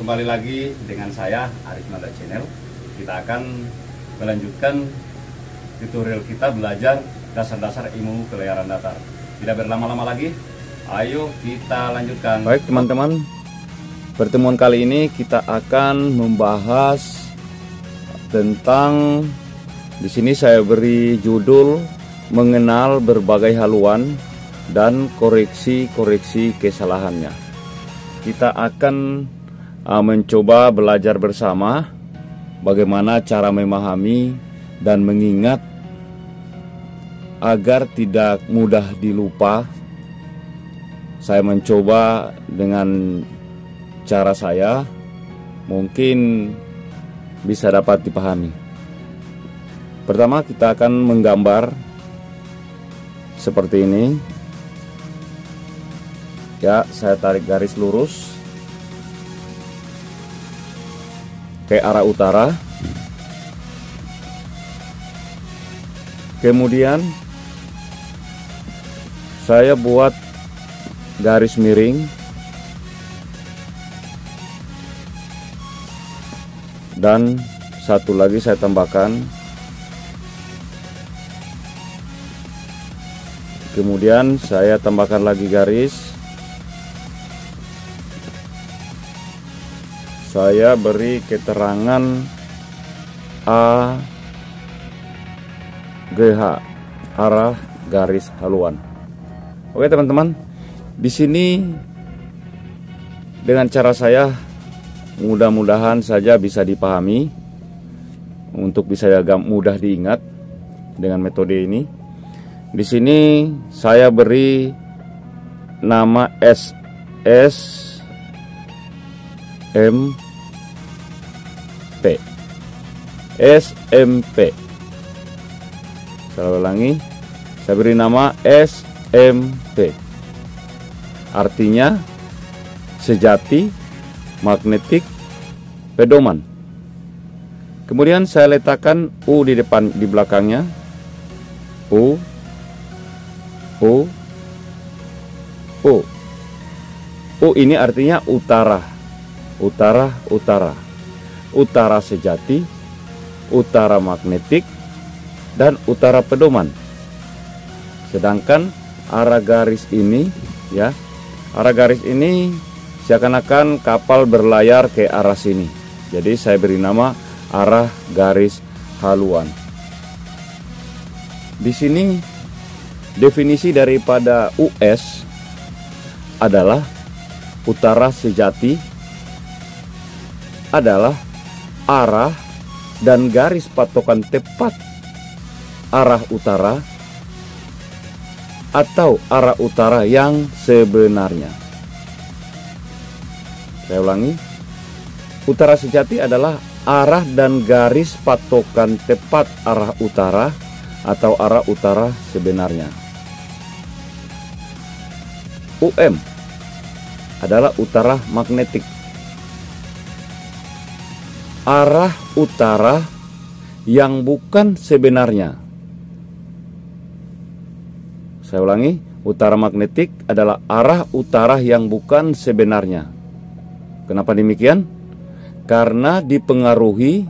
kembali lagi dengan saya Arif Nada Channel. Kita akan melanjutkan tutorial kita belajar dasar-dasar ilmu kelayaran datar. Tidak berlama-lama lagi, ayo kita lanjutkan. Baik teman-teman, pertemuan kali ini kita akan membahas tentang, di sini saya beri judul mengenal berbagai haluan dan koreksi-koreksi kesalahannya. Kita akan mencoba belajar bersama bagaimana cara memahami dan mengingat agar tidak mudah dilupa. Saya mencoba dengan cara saya, mungkin bisa dapat dipahami. Pertama, kita akan menggambar seperti ini. Ya, saya tarik garis lurus ke arah utara. Kemudian saya buat garis miring dan satu lagi saya tambahkan. Kemudian saya tambahkan lagi garis. Saya beri keterangan A GH, arah garis haluan. Oke teman-teman, di sini dengan cara saya mudah-mudahan saja bisa dipahami untuk bisa agak mudah diingat dengan metode ini. Di sini saya beri nama SMP. Saya ulangi, saya beri nama SMP. Artinya sejati, magnetik, pedoman. Kemudian saya letakkan U di depan, di belakangnya. U. U ini artinya utara. Utara sejati, utara magnetik, dan utara pedoman. Sedangkan arah garis ini, ya, arah garis ini seakan-akan kapal berlayar ke arah sini. Jadi saya beri nama arah garis haluan. Di sini definisi daripada US adalah utara sejati adalah arah dan garis patokan tepat arah utara atau arah utara yang sebenarnya. Saya ulangi, utara sejati adalah arah dan garis patokan tepat arah utara atau arah utara sebenarnya. UM adalah utara magnetik, arah utara yang bukan sebenarnya. Saya ulangi, utara magnetik adalah arah utara yang bukan sebenarnya. Kenapa demikian? Karena dipengaruhi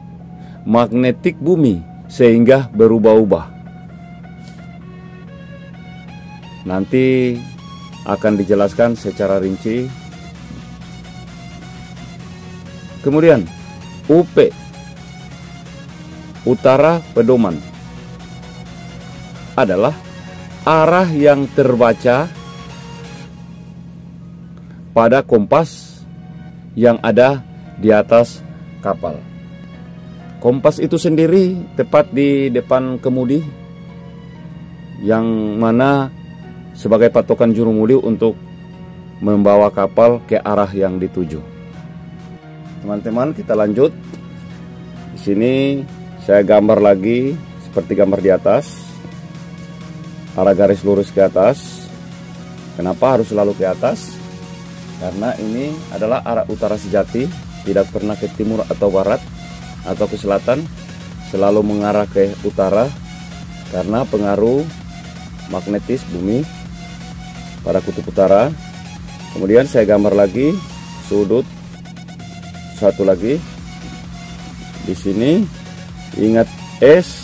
magnetik bumi sehingga berubah-ubah. Nanti akan dijelaskan secara rinci. Kemudian UP, utara pedoman, adalah arah yang terbaca pada kompas yang ada di atas kapal. Kompas itu sendiri tepat di depan kemudi, yang mana sebagai patokan jurumudi untuk membawa kapal ke arah yang dituju. Teman-teman, kita lanjut. Di sini saya gambar lagi seperti gambar di atas. Arah garis lurus ke atas. Kenapa harus selalu ke atas? Karena ini adalah arah utara sejati, tidak pernah ke timur atau barat atau ke selatan, selalu mengarah ke utara karena pengaruh magnetis bumi pada kutub utara. Kemudian saya gambar lagi sudut satu lagi di sini, ingat SMP.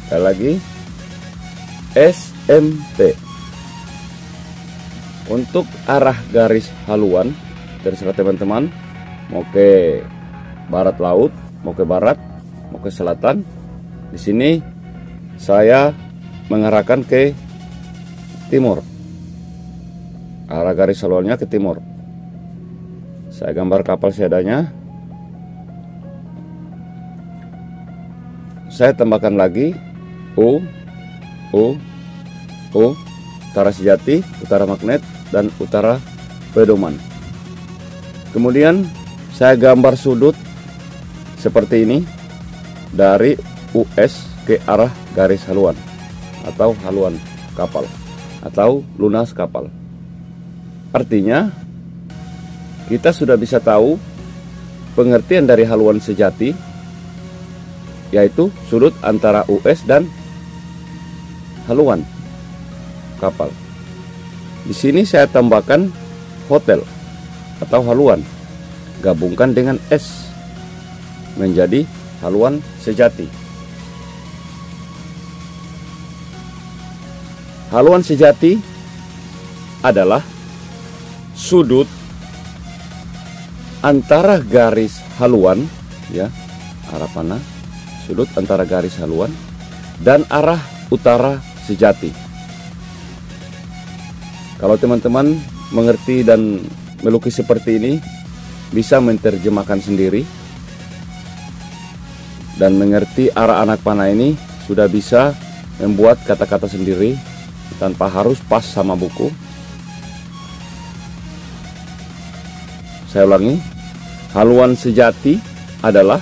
Sekali lagi SMP. Untuk arah garis haluan terserah teman-teman, mau ke barat laut, mau ke barat, mau ke selatan. Di sini saya mengarahkan ke timur. Arah garis haluannya ke timur. Saya gambar kapal seadanya. Saya tambahkan lagi U, utara sejati, utara magnet, dan utara pedoman. Kemudian saya gambar sudut seperti ini dari US ke arah garis haluan atau haluan kapal atau lunas kapal. Artinya kita sudah bisa tahu pengertian dari haluan sejati, yaitu sudut antara US dan haluan kapal. Di sini saya tambahkan hotel atau haluan, gabungkan dengan S menjadi haluan sejati. Haluan sejati adalah sudut antara garis haluan, ya, arah panah, sudut antara garis haluan dan arah utara sejati. Kalau teman-teman mengerti dan melukis seperti ini, bisa menerjemahkan sendiri dan mengerti arah anak panah ini, sudah bisa membuat kata-kata sendiri tanpa harus pas sama buku. Saya ulangi, haluan sejati adalah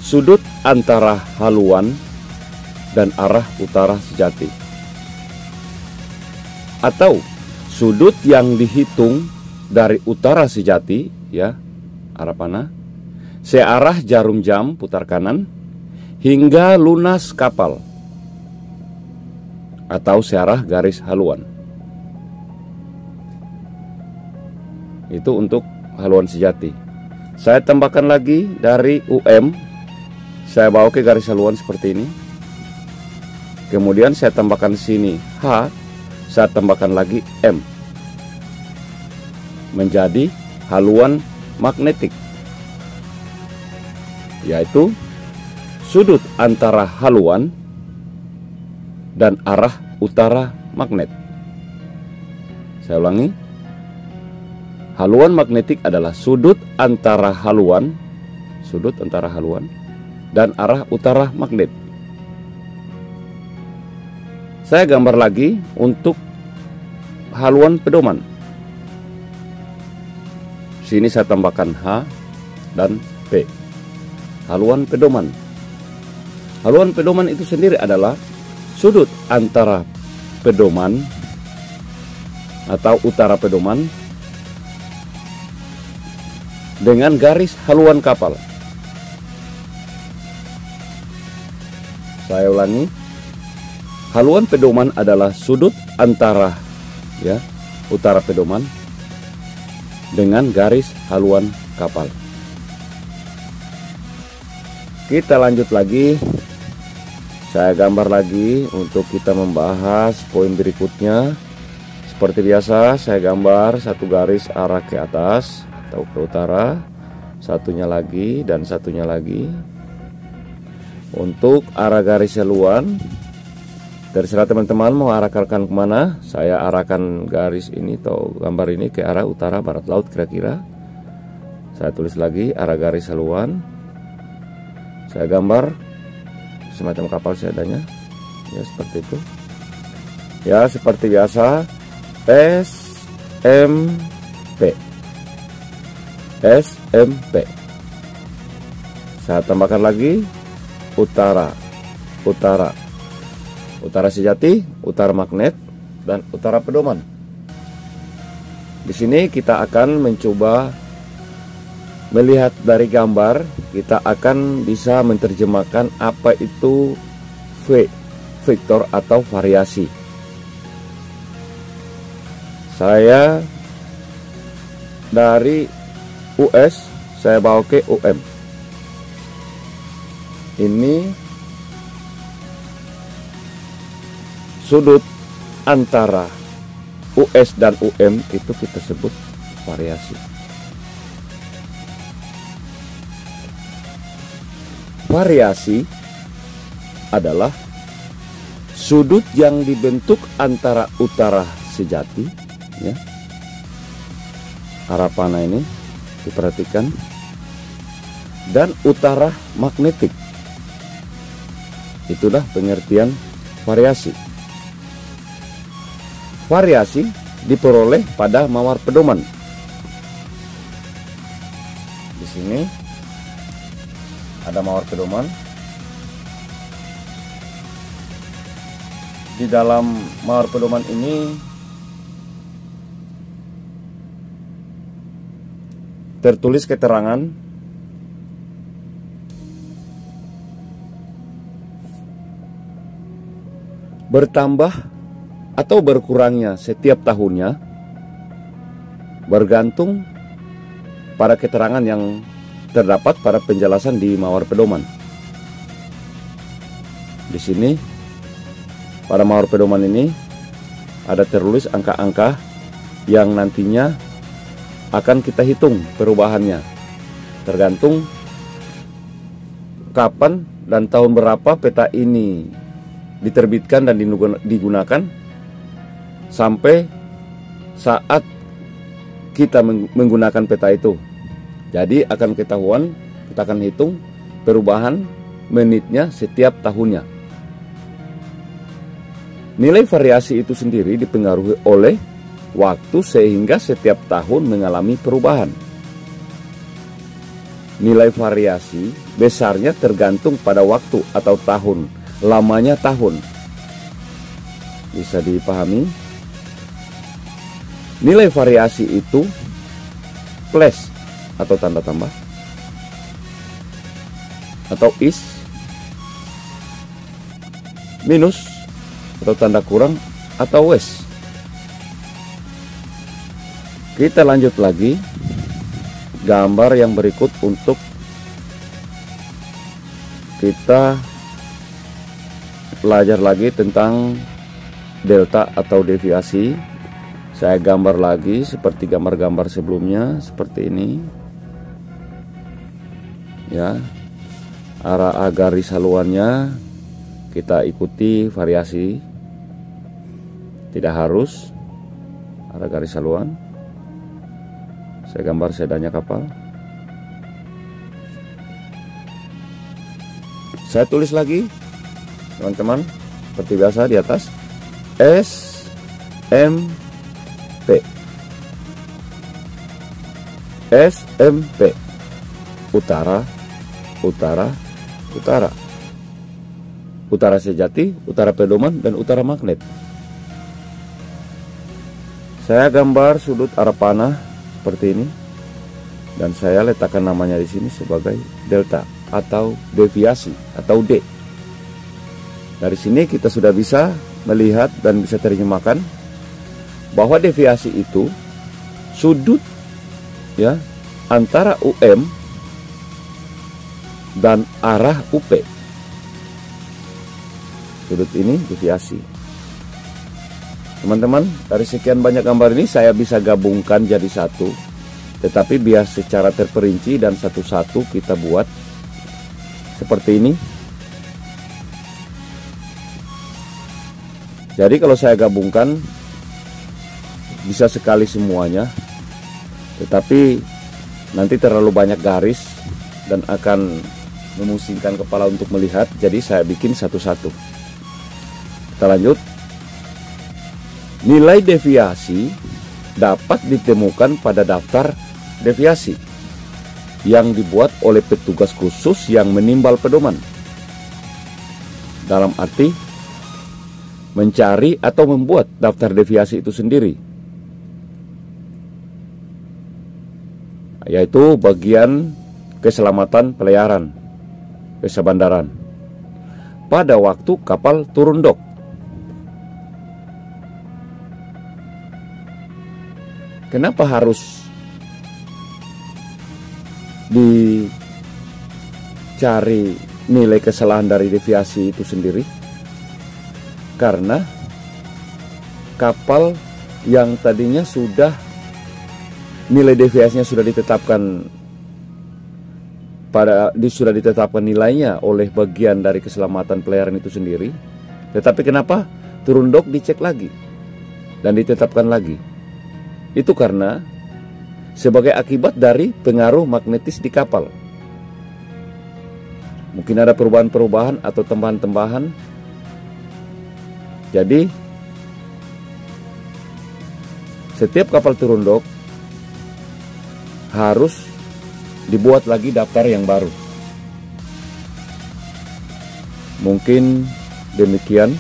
sudut antara haluan dan arah utara sejati, atau sudut yang dihitung dari utara sejati, ya, arah panah, searah jarum jam putar kanan hingga lunas kapal atau searah garis haluan. Itu untuk haluan sejati. Saya tambahkan lagi dari UM, saya bawa ke garis haluan seperti ini. Kemudian saya tambahkan sini H, saya tambahkan lagi M, menjadi haluan magnetik, yaitu sudut antara haluan dan arah utara magnet. Saya ulangi, haluan magnetik adalah sudut antara haluan dan arah utara magnet. Saya gambar lagi untuk haluan pedoman. Sini saya tambahkan H dan P. Haluan pedoman. Haluan pedoman itu sendiri adalah sudut antara pedoman atau utara pedoman dengan garis haluan kapal. Saya ulangi, haluan pedoman adalah sudut antara, ya, utara pedoman dengan garis haluan kapal. Kita lanjut lagi. Saya gambar lagi untuk kita membahas poin berikutnya. Seperti biasa, saya gambar satu garis arah ke atas atau ke utara, satunya lagi dan satunya lagi. Untuk arah garis haluan, terserah teman-teman mau arahkan kemana. Saya arahkan garis ini atau gambar ini ke arah utara barat laut kira-kira. Saya tulis lagi arah garis haluan. Saya gambar semacam kapal seadanya, ya, seperti itu. Ya, seperti biasa, SMP. Saya tambahkan lagi utara sejati, utara magnet, dan utara pedoman. Di sini kita akan mencoba melihat dari gambar, kita akan bisa menerjemahkan apa itu vektor atau variasi. Saya dari US saya bawa ke UM. Ini sudut antara US dan UM itu kita sebut variasi. Variasi adalah sudut yang dibentuk antara utara sejati, ya, arah panah ini diperhatikan, dan utara magnetik. Itulah pengertian variasi. Variasi diperoleh pada mawar pedoman. Di sini ada mawar pedoman. Di dalam mawar pedoman ini tertulis keterangan bertambah atau berkurangnya setiap tahunnya bergantung pada keterangan yang terdapat pada penjelasan di mawar pedoman. Di sini pada mawar pedoman ini ada tertulis angka-angka yang nantinya akan kita hitung perubahannya tergantung kapan dan tahun berapa peta ini diterbitkan dan digunakan sampai saat kita menggunakan peta itu. Jadi akan ketahuan, kita akan hitung perubahan menitnya setiap tahunnya. Nilai variasi itu sendiri dipengaruhi oleh waktu sehingga setiap tahun mengalami perubahan. Nilai variasi besarnya tergantung pada waktu atau tahun, lamanya tahun. Bisa dipahami? Nilai variasi itu plus atau tanda tambah, atau is, minus atau tanda kurang, atau less. Kita lanjut lagi gambar yang berikut untuk kita belajar lagi tentang delta atau deviasi. Saya gambar lagi seperti gambar-gambar sebelumnya, seperti ini. Ya, arah garis haluannya kita ikuti variasi, tidak harus arah garis haluan. Saya gambar sedanya kapal. Saya tulis lagi, teman-teman, seperti biasa di atas SMP. SMP utara, utara, utara. Utara sejati, utara pedoman, dan utara magnet. Saya gambar sudut arah panah seperti ini, dan saya letakkan namanya di sini sebagai delta atau deviasi atau D. Dari sini kita sudah bisa melihat dan bisa terjemahkan bahwa deviasi itu sudut, ya, antara UM dan arah UP. Sudut ini deviasi. Teman-teman, dari sekian banyak gambar ini saya bisa gabungkan jadi satu, tetapi biar secara terperinci dan satu-satu kita buat seperti ini. Jadi kalau saya gabungkan bisa sekali semuanya, tetapi nanti terlalu banyak garis dan akan memusingkan kepala untuk melihat, jadi saya bikin satu-satu. Kita lanjut. Nilai deviasi dapat ditemukan pada daftar deviasi yang dibuat oleh petugas khusus yang menimbal pedoman. Dalam arti mencari atau membuat daftar deviasi itu sendiri, yaitu bagian keselamatan pelayaran, kesebandaran pada waktu kapal turun dok. Kenapa harus dicari nilai kesalahan dari deviasi itu sendiri, karena kapal yang tadinya sudah nilai deviasinya sudah ditetapkan nilainya oleh bagian dari keselamatan pelayaran itu sendiri, tetapi kenapa turun dok dicek lagi dan ditetapkan lagi? Itu karena sebagai akibat dari pengaruh magnetis di kapal. Mungkin ada perubahan-perubahan atau tambahan-tambahan. Jadi setiap kapal turun dok harus dibuat lagi daftar yang baru. Mungkin demikian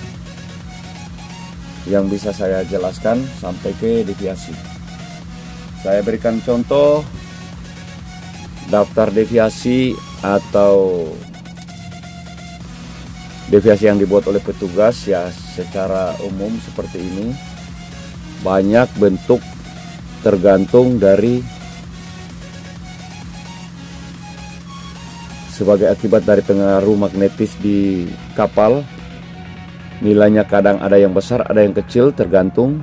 yang bisa saya jelaskan sampai ke deviasi. Saya berikan contoh daftar deviasi atau deviasi yang dibuat oleh petugas ya secara umum seperti ini. Banyak bentuk tergantung dari sebagai akibat dari pengaruh magnetis di kapal. Nilainya kadang ada yang besar, ada yang kecil, tergantung.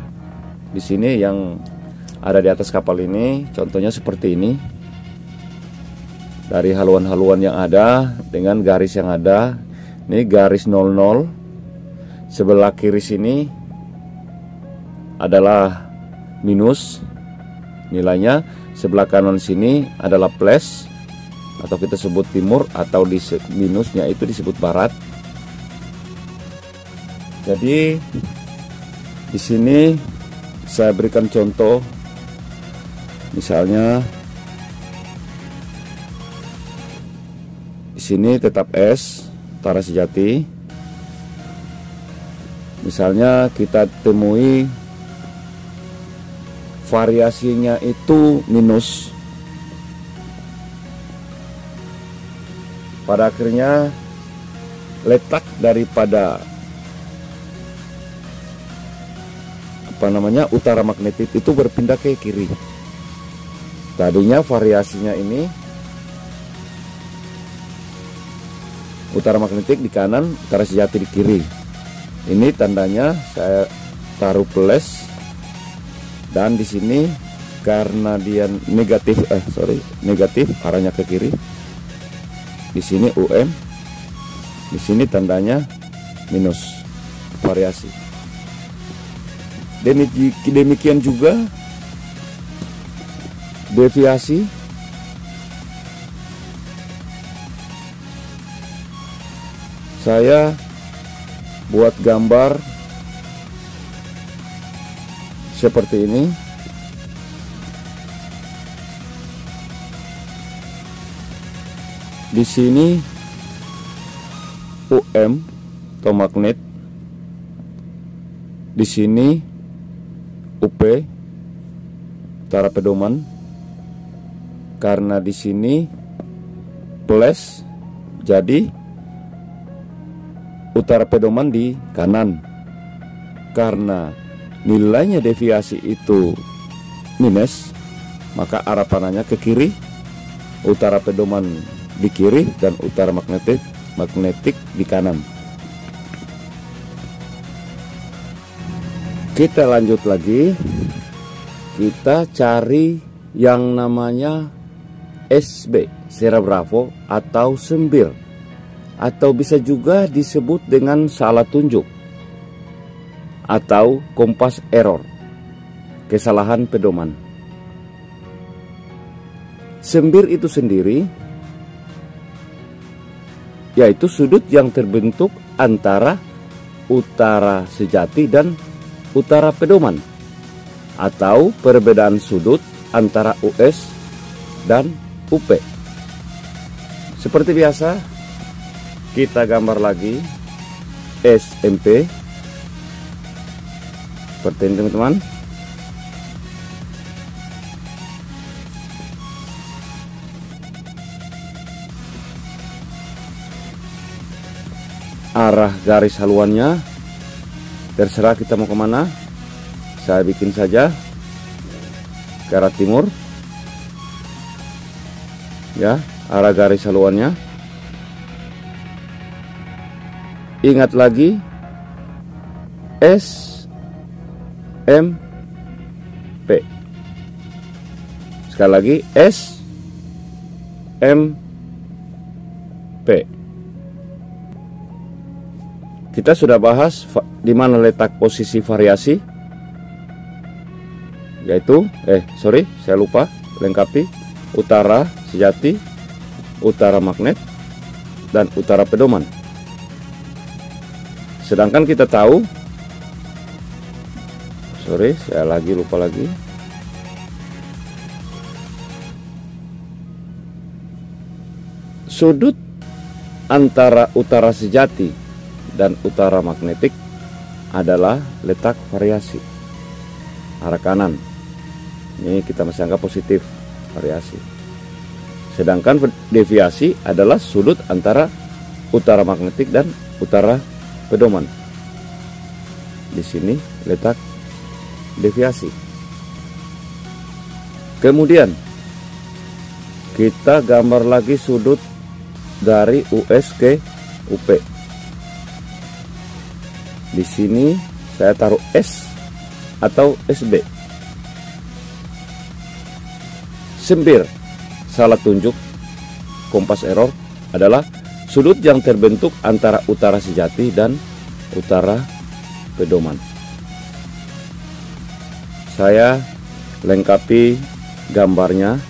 Di sini yang ada di atas kapal ini contohnya seperti ini. Dari haluan-haluan yang ada dengan garis yang ada. Ini garis 00. Sebelah kiri sini adalah minus nilainya. Sebelah kanan sini adalah plus atau kita sebut timur, atau di minusnya itu disebut barat. Jadi di sini saya berikan contoh, misalnya di sini tetap S utara sejati. Misalnya kita temui variasinya itu minus. Pada akhirnya letak daripada utara magnetik itu berpindah ke kiri. Tadinya variasinya ini utara magnetik di kanan, utara sejati di kiri. Ini tandanya saya taruh plus, dan di sini karena dia negatif arahnya ke kiri. Di sini UM, di sini tandanya minus variasi. Demikian juga deviasi. Saya buat gambar seperti ini. Di sini UM atau magnet, di sini UP utara pedoman, karena di sini plus, jadi utara pedoman di kanan. Karena nilainya deviasi itu minus, maka arah panahnya ke kiri, utara pedoman di kiri dan utara magnetik di kanan. Kita lanjut lagi, kita cari yang namanya SB, Sierra Bravo atau sembir, atau bisa juga disebut dengan salah tunjuk atau kompas error, kesalahan pedoman. Sembir itu sendiri yaitu sudut yang terbentuk antara utara sejati dan utara pedoman, atau perbedaan sudut antara US dan UP. Seperti biasa, kita gambar lagi SMP seperti ini teman-teman. Arah garis haluannya terserah kita mau kemana. Saya bikin saja ke arah timur. ya, arah garis haluannya. Ingat lagi, S M P. Sekali lagi, S M P. Kita sudah bahas di mana letak posisi variasi, yaitu saya lupa lengkapi, utara sejati, utara magnet, dan utara pedoman. Sedangkan kita tahu, saya lupa lagi. Sudut antara utara sejati dan utara magnetik adalah letak variasi, arah kanan. Ini kita masih anggap positif, variasi. Sedangkan deviasi adalah sudut antara utara magnetik dan utara pedoman. Di sini letak deviasi. Kemudian kita gambar lagi sudut dari US ke UP. Di sini saya taruh S atau SB. Sembir, salah tunjuk, kompas error, adalah sudut yang terbentuk antara utara sejati dan utara pedoman. Saya lengkapi gambarnya,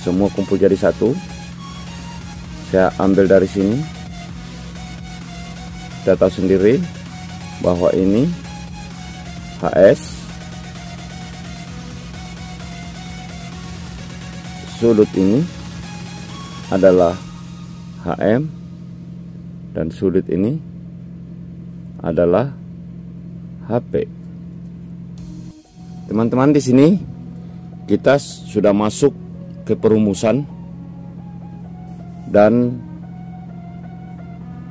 semua kumpul jadi satu. Saya ambil dari sini. Kita tahu sendiri bahwa ini HS, sudut ini adalah HM, dan sudut ini adalah HP. Teman-teman, di sini kita sudah masuk ke perumusan, dan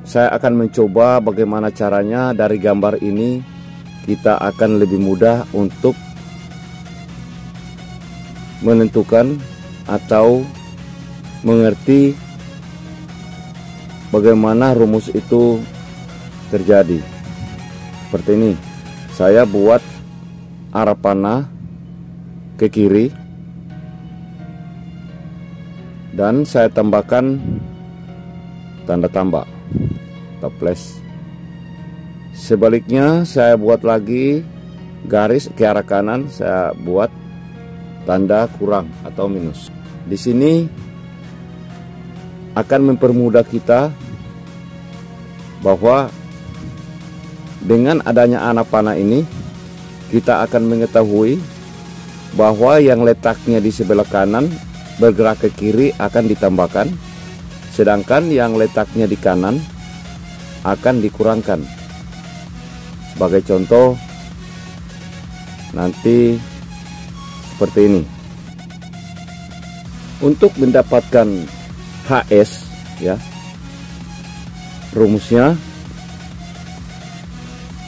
saya akan mencoba bagaimana caranya dari gambar ini kita akan lebih mudah untuk menentukan atau mengerti bagaimana rumus itu terjadi. Seperti ini, saya buat arah panah ke kiri dan saya tambahkan tanda tambah atau plus. Sebaliknya saya buat lagi garis ke arah kanan, saya buat tanda kurang atau minus. Di sini akan mempermudah kita bahwa dengan adanya anak panah ini kita akan mengetahui bahwa yang letaknya di sebelah kanan bergerak ke kiri akan ditambahkan, sedangkan yang letaknya di kanan akan dikurangkan. Sebagai contoh, nanti seperti ini. Untuk mendapatkan HS, ya, rumusnya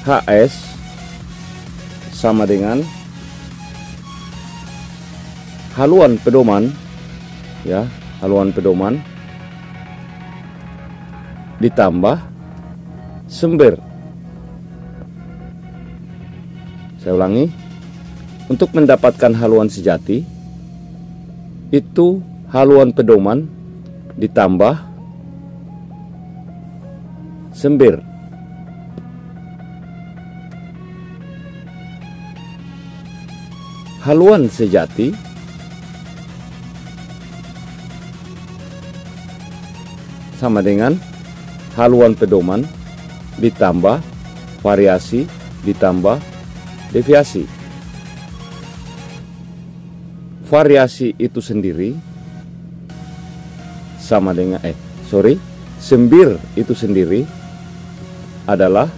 HS sama dengan haluan pedoman, ya, haluan pedoman ditambah sembir. Saya ulangi, untuk mendapatkan haluan sejati itu haluan pedoman ditambah sembir. Haluan sejati sama dengan haluan pedoman ditambah variasi ditambah deviasi. Variasi itu sendiri sama dengan sembir itu sendiri adalah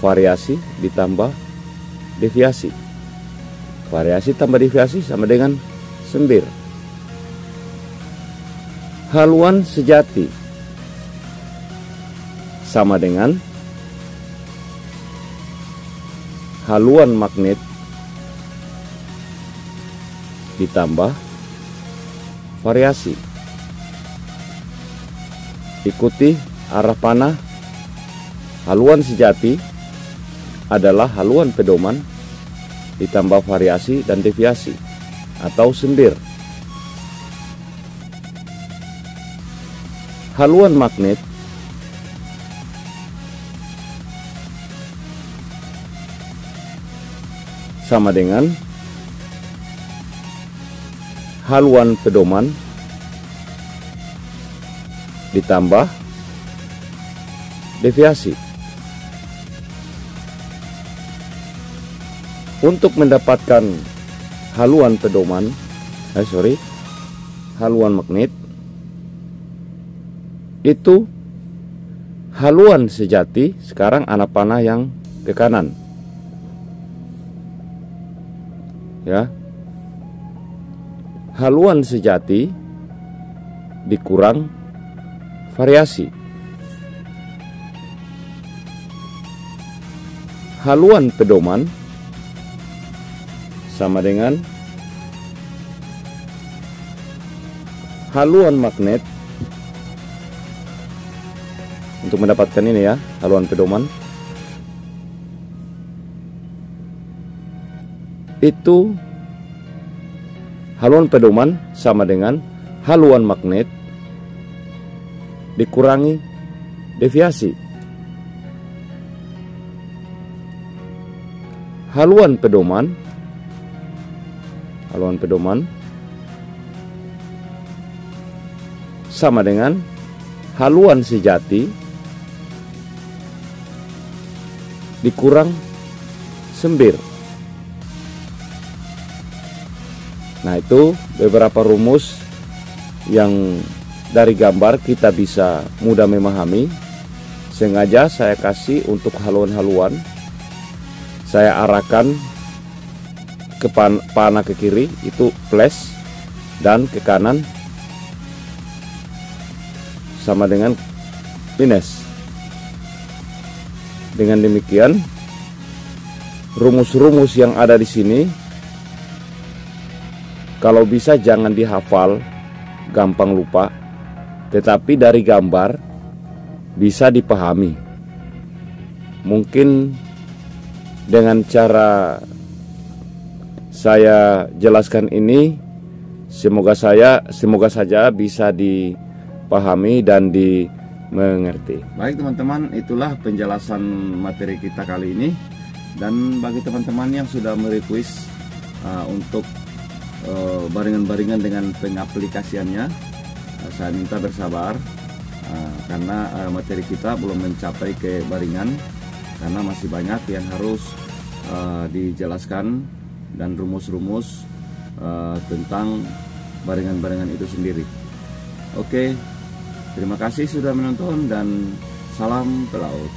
variasi ditambah deviasi. Variasi tambah deviasi sama dengan sembir. Haluan sejati sama dengan haluan magnet ditambah variasi. ikuti arah panah. Haluan sejati adalah haluan pedoman ditambah variasi dan deviasi atau sendir. Haluan magnet sama dengan haluan pedoman ditambah deviasi. Untuk mendapatkan haluan pedoman, haluan magnet, itu haluan sejati. Sekarang anak panah yang ke kanan, ya. Haluan sejati dikurang variasi. Haluan pedoman sama dengan haluan magnet. Untuk mendapatkan ini ya, haluan pedoman itu, haluan pedoman sama dengan haluan magnet dikurangi deviasi. Haluan pedoman sama dengan haluan sejati dikurang sembir. Nah, itu beberapa rumus yang dari gambar kita bisa mudah memahami. Sengaja saya kasih untuk haluan-haluan, saya arahkan ke panah ke kiri itu plus, dan ke kanan sama dengan minus. Dengan demikian, rumus-rumus yang ada di sini kalau bisa jangan dihafal, gampang lupa, tetapi dari gambar bisa dipahami. Mungkin dengan cara saya jelaskan ini, semoga saja bisa dipahami dan dimengerti. Baik teman-teman, itulah penjelasan materi kita kali ini. Dan bagi teman-teman yang sudah merequest untuk baringan-baringan dengan pengaplikasiannya, saya minta bersabar karena materi kita belum mencapai ke baringan, karena masih banyak yang harus dijelaskan dan rumus-rumus tentang baringan-baringan itu sendiri. Oke, terima kasih sudah menonton dan salam pelaut.